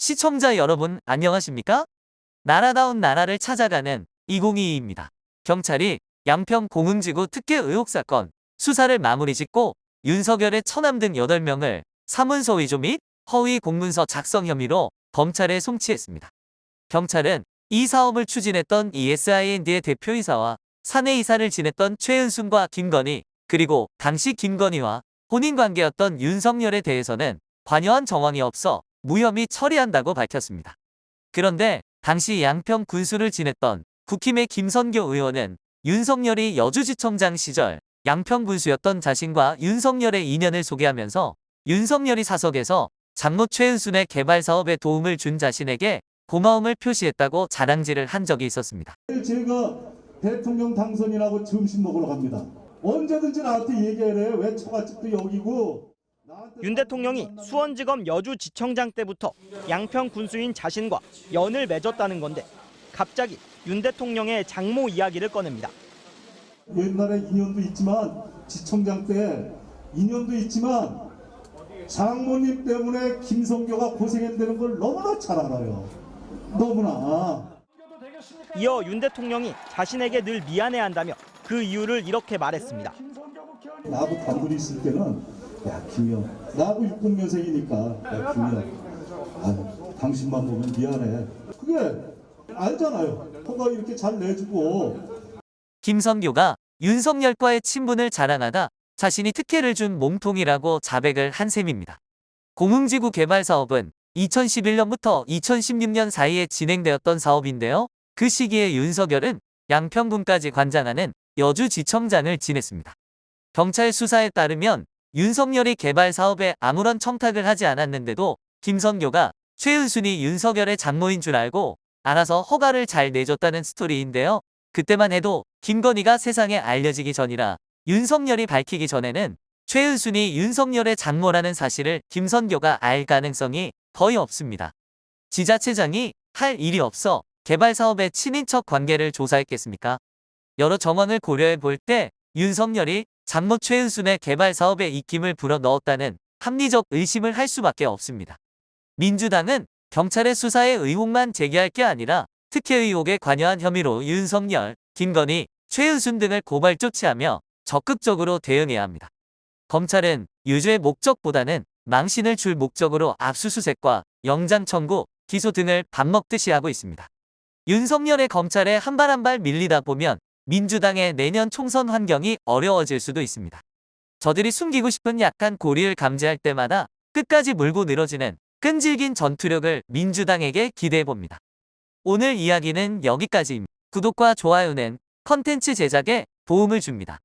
시청자 여러분 안녕하십니까? 나라다운 나라를 찾아가는 2022입니다. 경찰이 양평 공흥지구 특혜 의혹 사건 수사를 마무리 짓고 윤석열의 처남 등 8명을 사문서 위조 및 허위 공문서 작성 혐의로 검찰에 송치했습니다. 경찰은 이 사업을 추진했던 ESIND의 대표이사와 사내이사를 지냈던 최은순과 김건희, 그리고 당시 김건희와 혼인관계였던 윤석열에 대해서는 관여한 정황이 없어 무혐의 처리한다고 밝혔습니다. 그런데 당시 양평 군수를 지냈던 국힘의 김선교 의원은 윤석열이 여주지청장 시절 양평 군수였던 자신과 윤석열의 인연을 소개하면서 윤석열이 사석에서 장모 최은순의 개발 사업에 도움을 준 자신에게 고마움을 표시했다고 자랑질을 한 적이 있었습니다. 제가 대통령 당선인하고 점심 먹으러 갑니다. 언제든지 나한테 얘기해. 왜 처갓집도 여기고. 윤 대통령이 수원지검 여주지청장 때부터 양평 군수인 자신과 연을 맺었다는 건데 갑자기 윤 대통령의 장모 이야기를 꺼냅니다. 옛날에 인연도 있지만 지청장 때 인연도 있지만 장모님 때문에 김성교가 고생한다는 걸 너무나 잘 알아요. 너무나. 이어 윤 대통령이 자신에게 늘 미안해한다며 그 이유를 이렇게 말했습니다. 나하고 단둘이 있을 때는 야 김영, 나하고 60년생이니까 야 김영, 당신만 보면 미안해. 그게 알잖아요. 허가 이렇게 잘 내주고. 김선교가 윤석열과의 친분을 자랑하다 자신이 특혜를 준 몸통이라고 자백을 한 셈입니다. 공흥지구 개발 사업은 2011년부터 2016년 사이에 진행되었던 사업인데요. 그 시기에 윤석열은 양평군까지 관장하는 여주지청장을 지냈습니다. 경찰 수사에 따르면 윤석열이 개발 사업에 아무런 청탁을 하지 않았는데도 김선교가 최은순이 윤석열의 장모인 줄 알고 알아서 허가를 잘 내줬다는 스토리인데요. 그때만 해도 김건희가 세상에 알려지기 전이라 윤석열이 밝히기 전에는 최은순이 윤석열의 장모라는 사실을 김선교가 알 가능성이 거의 없습니다. 지자체장이 할 일이 없어 개발 사업의 친인척 관계를 조사했겠습니까? 여러 정황을 고려해 볼 때 윤석열이 장모 최은순의 개발 사업에 입김을 불어 넣었다는 합리적 의심을 할 수밖에 없습니다. 민주당은 경찰의 수사에 의혹만 제기할 게 아니라 특혜 의혹에 관여한 혐의로 윤석열, 김건희, 최은순 등을 고발 조치하며 적극적으로 대응해야 합니다. 검찰은 유죄의 목적보다는 망신을 줄 목적으로 압수수색과 영장 청구, 기소 등을 밥 먹듯이 하고 있습니다. 윤석열의 검찰에 한 발 한 발 밀리다 보면 민주당의 내년 총선 환경이 어려워질 수도 있습니다. 저들이 숨기고 싶은 약한 고리를 감지할 때마다 끝까지 물고 늘어지는 끈질긴 전투력을 민주당에게 기대해봅니다. 오늘 이야기는 여기까지입니다. 구독과 좋아요는 컨텐츠 제작에 도움을 줍니다.